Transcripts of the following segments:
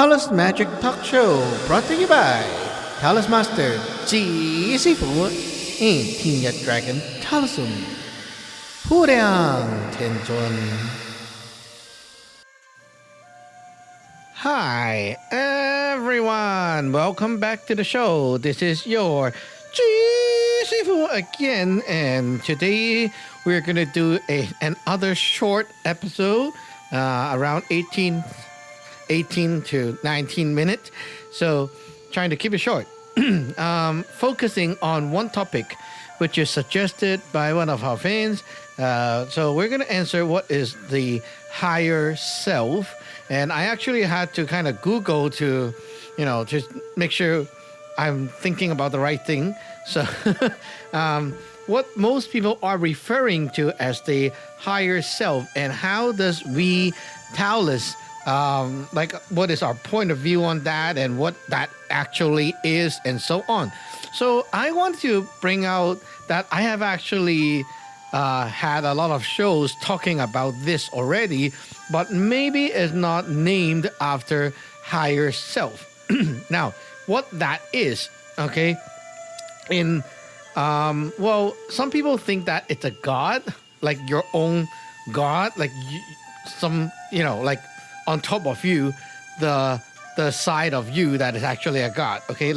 Talos Magic Talk Show brought to you by Talos Master G Sifu and King Dragon Talasum Puriang Tenjun. Hi everyone, welcome back to the show. This is your G Sifu again, and today we're gonna do another short episode, around 18 to 19 minutes. So trying to keep it short. Focusing on one topic which is suggested by one of our fans. So we're going to answer what is the higher self. And I actually had to kind of Google to, just make sure I'm thinking about the right thing. So what most people are referring to as the higher self, and how does we Taoists, what is our point of view on that and what that actually is and so on. So I want to bring out that I have actually had a lot of shows talking about this already, but maybe it's not named after higher self. Now, what that is, okay, some people think that it's a god, like your own god, like like on top of you, the side of you that is actually a god, okay?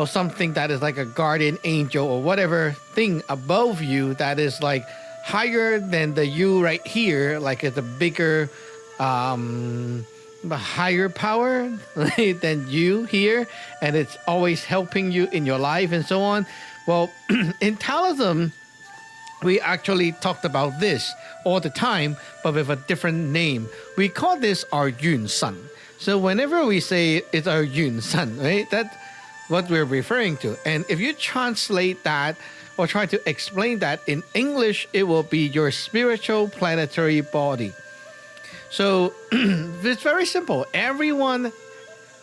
Something that is like a guardian angel or whatever thing above you that is like higher than the you right here, like it's a bigger, higher power than you here, and it's always helping you in your life and so on. Well, in Taoism, we actually talked about this all the time, but with a different name. We call this our Yun San. So whenever we say it's our Yun San, right, that's what we're referring to. And if you translate that or try to explain that in English, it will be your spiritual planetary body. So it's very simple. Everyone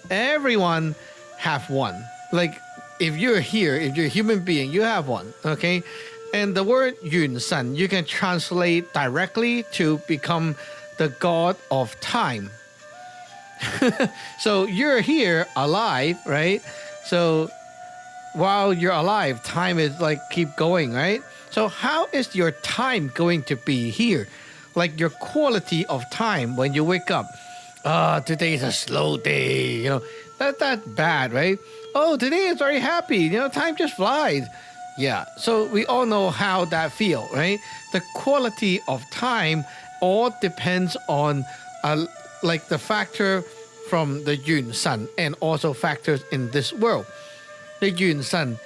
have one. Like if you're here, if you're a human being, you have one, okay? And the word Yun San, you can translate directly to become the god of time. So you're here alive, right? So while you're alive, time is like keep going, right? So how is your time going to be here? Like your quality of time when you wake up. Today is a slow day, that's bad, right? Oh, today is very happy, time just flies. Yeah, so we all know how that feel, right? The quality of time all depends on the factor from the Yun San and also factors in this world. The Yun San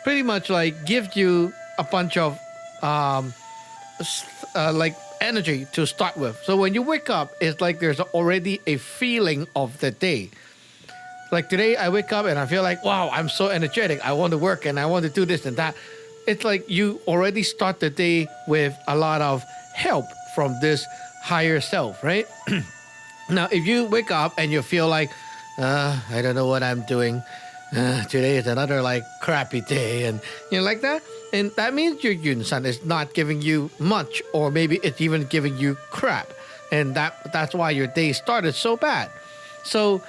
pretty much like gives you a bunch of energy to start with. So when you wake up, it's like there's already a feeling of the day. Like today, I wake up and I feel like, wow, I'm so energetic. I want to work and I want to do this and that. It's like you already start the day with a lot of help from this higher self, right? Now, if you wake up and you feel like, I don't know what I'm doing. Today is another crappy day and like that. And that means your Yun San is not giving you much, or maybe it's even giving you crap. And that's why your day started so bad. So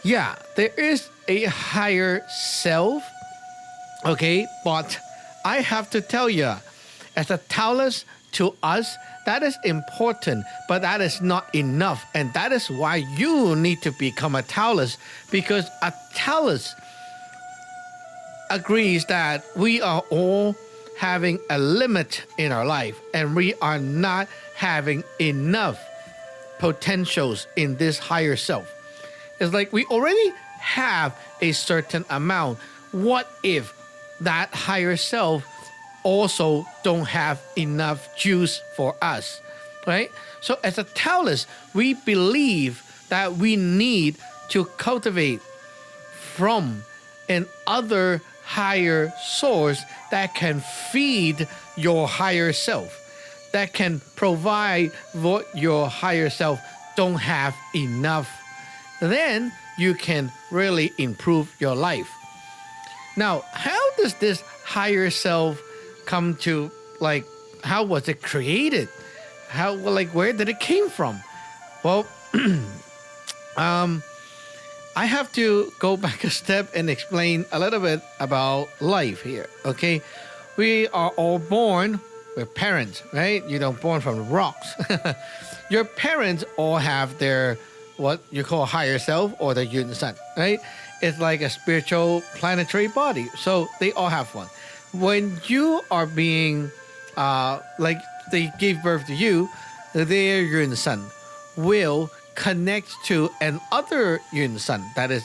yeah, there is a higher self, okay? But I have to tell you, as a Taoist, to us, that is important, but that is not enough. And that is why you need to become a Taoist, because a Taoist agrees that we are all having a limit in our life, and we are not having enough potentials in this higher self. It's like we already have a certain amount. What if that higher self also don't have enough juice for us, right? So as a Taoist, we believe that we need to cultivate from an other higher source that can feed your higher self, that can provide what your higher self don't have enough. Then you can really improve your life. Now, how does this higher self come to, how was it created? Where did it came from? Well, Um, I have to go back a step and explain a little bit about life here. Okay, we are all born with parents, right? You don't born from rocks. Your parents all have their what you call higher self or the Yun Sun, right? It's like a spiritual planetary body. So they all have one. When you are being like they gave birth to you, their Yun Sun will connect to another Yun Sun that is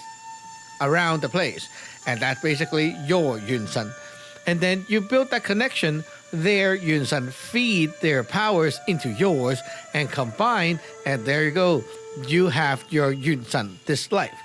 around the place. And that's basically your Yun Sun. And then you build that connection, their Yun Sun feed their powers into yours and combine, and there you go. You have your Yun Sun this life.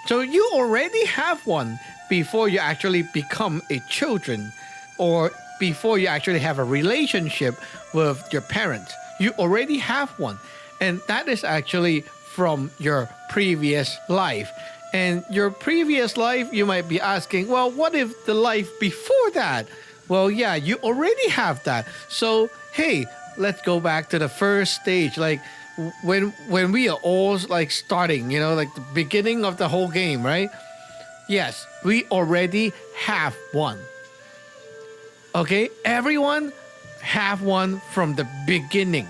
So you already have one before you actually become a children or before you actually have a relationship with your parents. You already have one. And that is actually from your previous life. And your previous life, you might be asking, well, what if the life before that? Well, yeah, you already have that. So, hey, let's go back to the first stage. Like when we are all like starting, like the beginning of the whole game, right? Yes, we already have one. Okay, everyone have one from the beginning.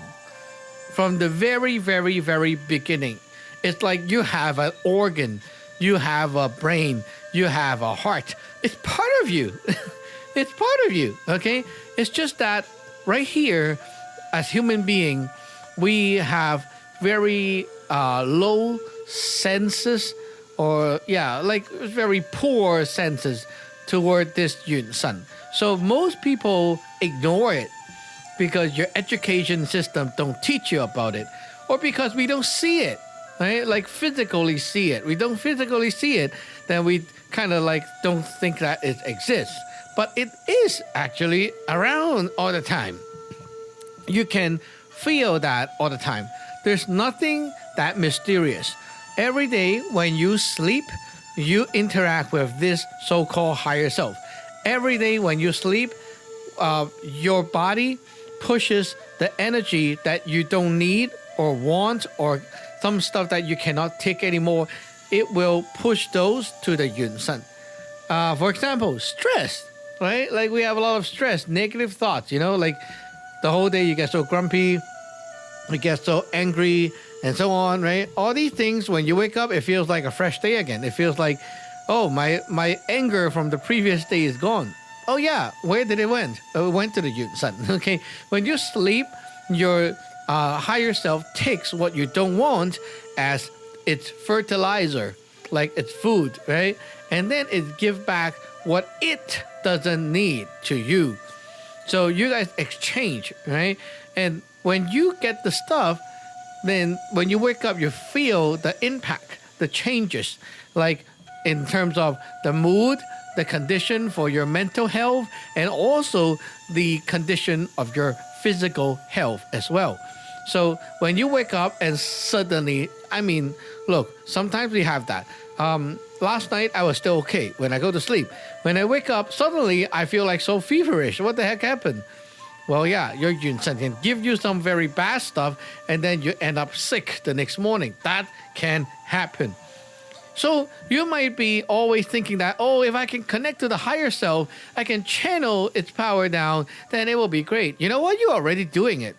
From the very, very, very beginning. It's like you have an organ, you have a brain, you have a heart. It's part of you. It's part of you, okay? It's just that right here, as human being, we have very low senses or, like very poor senses toward this Yun Sun. So most people ignore it because your education system don't teach you about it, or because we don't see it, right? Like physically see it. We don't physically see it, then we kind of like don't think that it exists. But it is actually around all the time. You can feel that all the time. There's nothing that mysterious. Every day when you sleep, you interact with this so-called higher self. Every day when you sleep, your body pushes the energy that you don't need or want or some stuff that you cannot take anymore. It will push those to the Yun Sun. For example, stress, right? Like we have a lot of stress, negative thoughts, like the whole day you get so grumpy, you get so angry and so on, right? All these things, when you wake up, it feels like a fresh day again. It feels like, oh, my anger from the previous day is gone. Oh yeah, where did it went? Oh, it went to the Yun Sun. Okay, when you sleep, your higher self takes what you don't want as its fertilizer, like its food, right? And then it gives back what it doesn't need to you. So you guys exchange, right? And when you get the stuff, then when you wake up, you feel the impact, the changes, like in terms of the mood, the condition for your mental health, and also the condition of your physical health as well. So when you wake up and suddenly, look, sometimes we have that. Last night I was still okay when I go to sleep. When I wake up, suddenly I feel like so feverish. What the heck happened? Well, yeah, your Yun Sun can give you some very bad stuff and then you end up sick the next morning. That can happen. So you might be always thinking that, oh, if I can connect to the higher self, I can channel its power down, then it will be great. You know what? You're already doing it.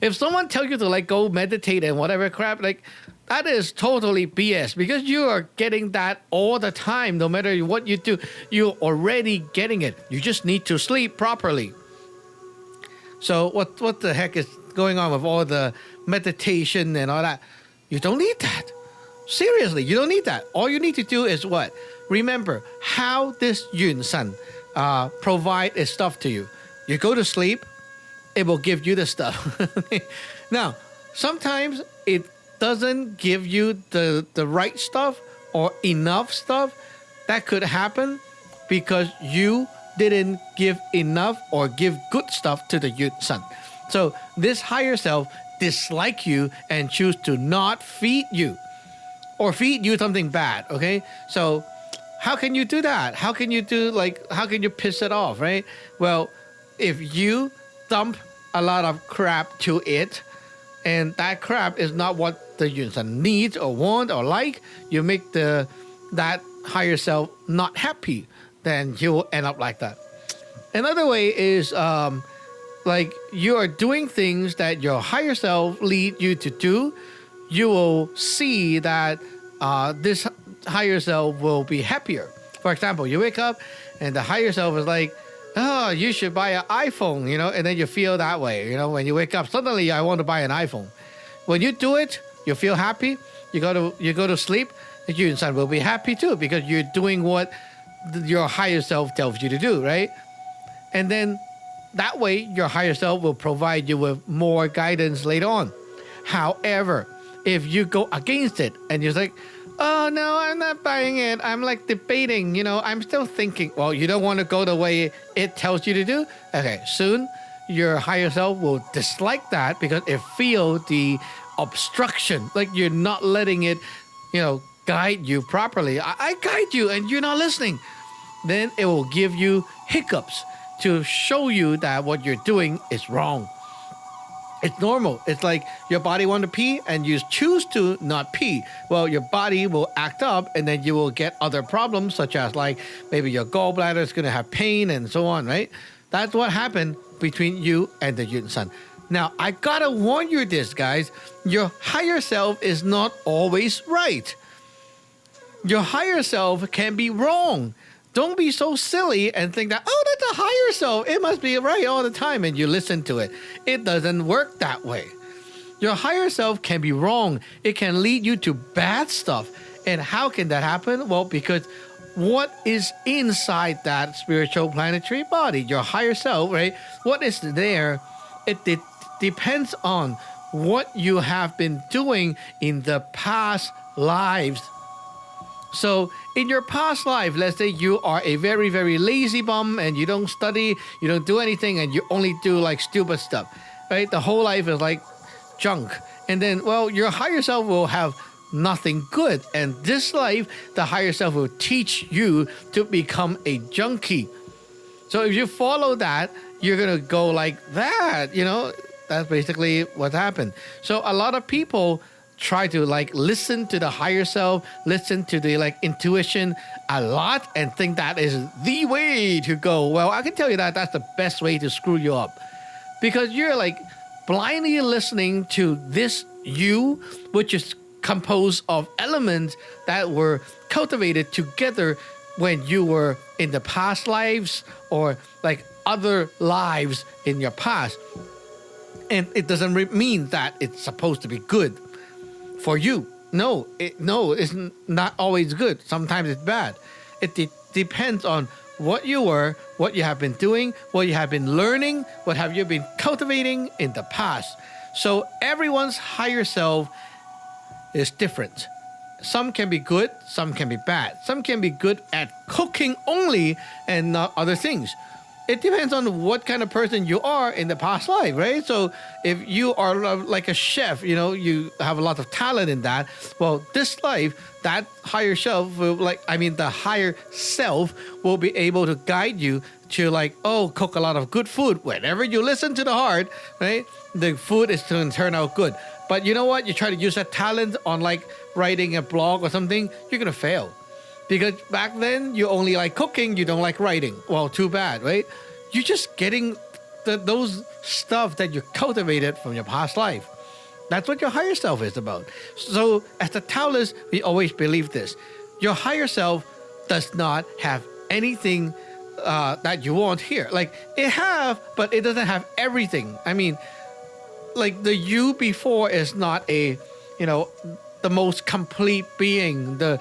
If someone tells you to like go meditate and whatever crap, like that is totally BS because you are getting that all the time. No matter what you do, you're already getting it. You just need to sleep properly. So what the heck is going on with all the meditation and all that? You don't need that. Seriously, you don't need that. All you need to do is what? Remember how this Yun Sun provide its stuff to you. You go to sleep, it will give you the stuff. Now, sometimes it doesn't give you the right stuff or enough stuff. That could happen because you didn't give enough or give good stuff to the Yun Sun. So this higher self dislike you and choose to not feed you or feed you something bad, okay? So how can you do that? How can you piss it off, right? Well, if you dump a lot of crap to it and that crap is not what the Yunsan needs or want or like, you make that higher self not happy, then you will end up like that. Another way is like you are doing things that your higher self lead you to do. You will see that this higher self will be happier. For example, you wake up and the higher self is like, oh, you should buy an iPhone, and then you feel that way. When you wake up, suddenly I want to buy an iPhone. When you do it, you feel happy. You go to sleep. The Yunsan will be happy too because you're doing what your higher self tells you to do, right? And then that way, your higher self will provide you with more guidance later on. However, if you go against it and you're like, oh no, I'm not buying it, I'm like debating, I'm still thinking, well, you don't want to go the way it tells you to do. Okay, soon your higher self will dislike that because it feels the obstruction, like you're not letting it, guide you properly. I guide you and you're not listening. Then it will give you hiccups to show you that what you're doing is wrong. It's normal. It's like your body wants to pee and you choose to not pee. Well, your body will act up and then you will get other problems such as like maybe your gallbladder is going to have pain and so on, right? That's what happened between you and the Yunsan. Now, I gotta warn you this, guys. Your higher self is not always right. Your higher self can be wrong. Don't be so silly and think that, oh, that's a higher self. It must be right all the time and you listen to it. It doesn't work that way. Your higher self can be wrong. It can lead you to bad stuff. And how can that happen? Well, because what is inside that spiritual planetary body, your higher self, right? What is there? It depends on what you have been doing in the past lives. So in your past life, let's say you are a very, very lazy bum and you don't study, you don't do anything, and you only do like stupid stuff, right? The whole life is like junk. And then, well, your higher self will have nothing good. And this life, the higher self will teach you to become a junkie. So if you follow that, you're going to go like that, that's basically what happened. So a lot of people try to like listen to the higher self, listen to the like intuition a lot and think that is the way to go. Well, I can tell you that that's the best way to screw you up because you're like blindly listening to this you, which is composed of elements that were cultivated together when you were in the past lives or like other lives in your past. And it doesn't mean that it's supposed to be good for you. No, it's not always good. Sometimes it's bad. It depends on what you were, what you have been doing, what you have been learning, what have you been cultivating in the past. So everyone's higher self is different. Some can be good, some can be bad. Some can be good at cooking only and not other things. It depends on what kind of person you are in the past life, right? So if you are like a chef, you have a lot of talent in that. Well, this life, that higher self will the higher self will be able to guide you to cook a lot of good food. Whenever you listen to the heart, right? The food is going to turn out good. But you know what? You try to use that talent on writing a blog or something, you're going to fail. Because back then, you only like cooking, you don't like writing. Well, too bad, right? You're just getting those stuff that you cultivated from your past life. That's what your higher self is about. So as the Taoists, we always believe this. Your higher self does not have anything that you want here. It have, but it doesn't have everything. I mean, the you before is not the most complete being, the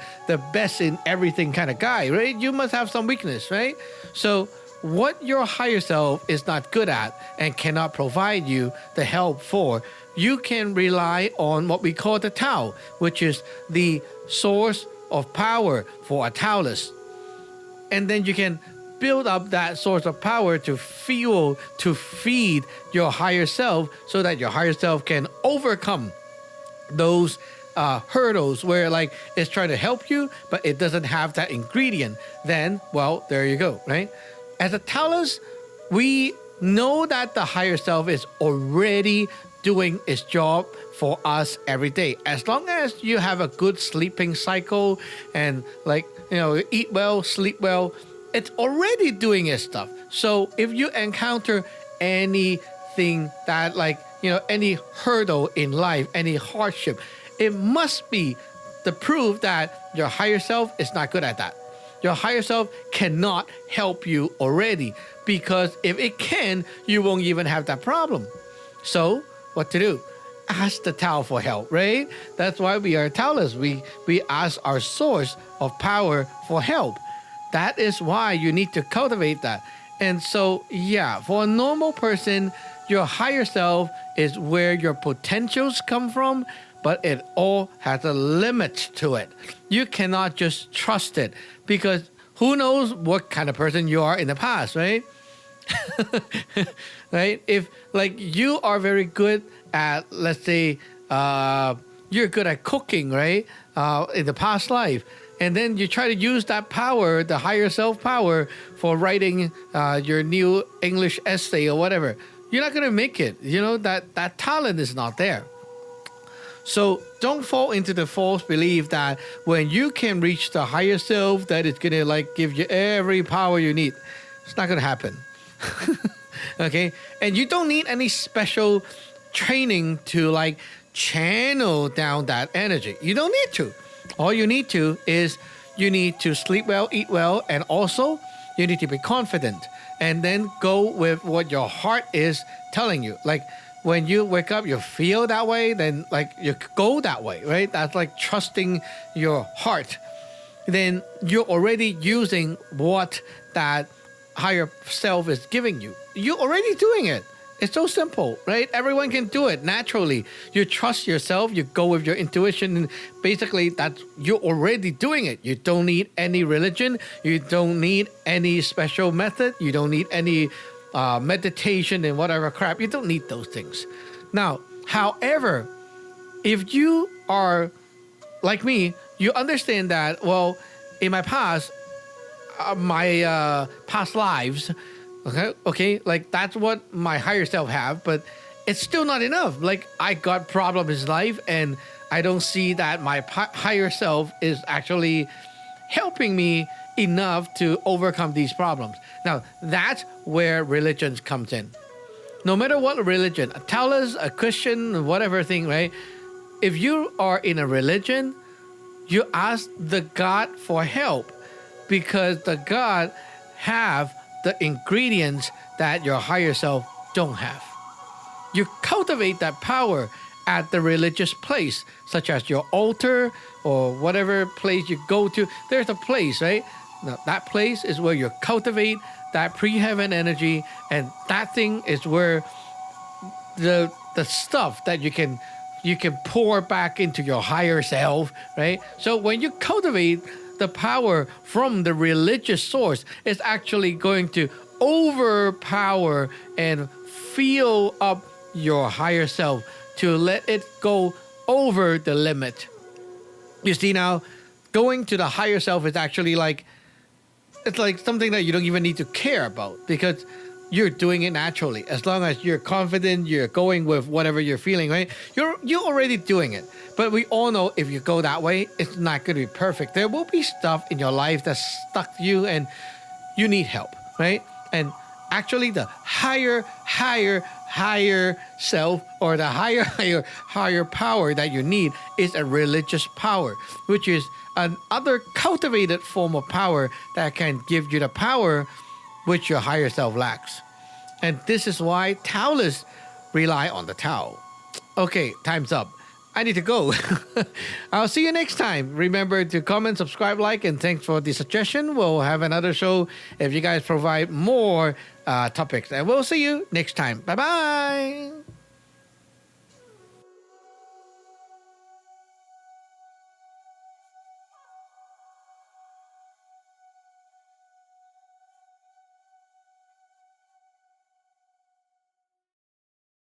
best in everything kind of guy, right? You must have some weakness, right? So what your higher self is not good at and cannot provide you the help for, you can rely on what we call the Tao, which is the source of power for a Taoist. And then you can build up that source of power to feed your higher self so that your higher self can overcome those hurdles where it's trying to help you, but it doesn't have that ingredient. Then, well, there you go, right? As a Taoist, we know that the higher self is already doing its job for us every day. As long as you have a good sleeping cycle and eat well, sleep well, it's already doing its stuff. So if you encounter anything that any hurdle in life, any hardship, it must be the proof that your higher self is not good at that. Your higher self cannot help you already, because if it can, you won't even have that problem. So what to do? Ask the Tao for help, right? That's why we are Taoists. We ask our source of power for help. That is why you need to cultivate that. And so, yeah, for a normal person, your higher self is where your potentials come from, but it all has a limit to it. You cannot just trust it, because who knows what kind of person you are in the past, right? Right? If you are very good at, let's say, you're good at cooking, right? In the past life. And then you try to use that power, the higher self power, for writing your new English essay or whatever. You're not going to make it. That talent is not there. So don't fall into the false belief that when you can reach the higher self, that it's going to give you every power you need. It's not going to happen. Okay? And you don't need any special training to channel down that energy. You don't need to. All you need to is you need to sleep well, eat well, and also you need to be confident. And then go with what your heart is telling you. When you wake up, you feel that way, then you go that way, right? That's trusting your heart. Then you're already using what that higher self is giving you. You're already doing it. It's so simple, right? Everyone can do it naturally. You trust yourself, you go with your intuition, and basically you're already doing it. You don't need any religion. You don't need any special method. You don't need any meditation and whatever crap. You don't need those things. Now, however, if you are like me, you understand that, well, in my past, my past lives, okay, that's what my higher self have, but it's still not enough. I got problems in life, and I don't see that my higher self is actually helping me enough to overcome these problems. Now, that's where religion comes in. No matter what religion, a Taoist, a Christian, whatever thing, right? If you are in a religion, you ask the God for help, because the God have the ingredients that your higher self don't have. You cultivate that power at the religious place, such as your altar or whatever place you go to. There's a place, right? Now, that place is where you cultivate that pre-heaven energy, and that thing is where the stuff that you can pour back into your higher self, right? So when you cultivate the power from the religious source, it's actually going to overpower and fill up your higher self to let it go over the limit. You see, now going to the higher self is actually it's something that you don't even need to care about, because you're doing it naturally. As long as you're confident, you're going with whatever you're feeling, right? You're already doing it. But we all know if you go that way, it's not going to be perfect. There will be stuff in your life that's stuck to you, and you need help, right? And actually, the higher self, or the higher power that you need, is a religious power, which is another cultivated form of power that can give you the power which your higher self lacks. And this is why Taoists rely on the Tao. Okay, time's up. I need to go. I'll see you next time. Remember to comment, subscribe, like, and thanks for the suggestion. We'll have another show if you guys provide more topics. And we'll see you next time. Bye-bye.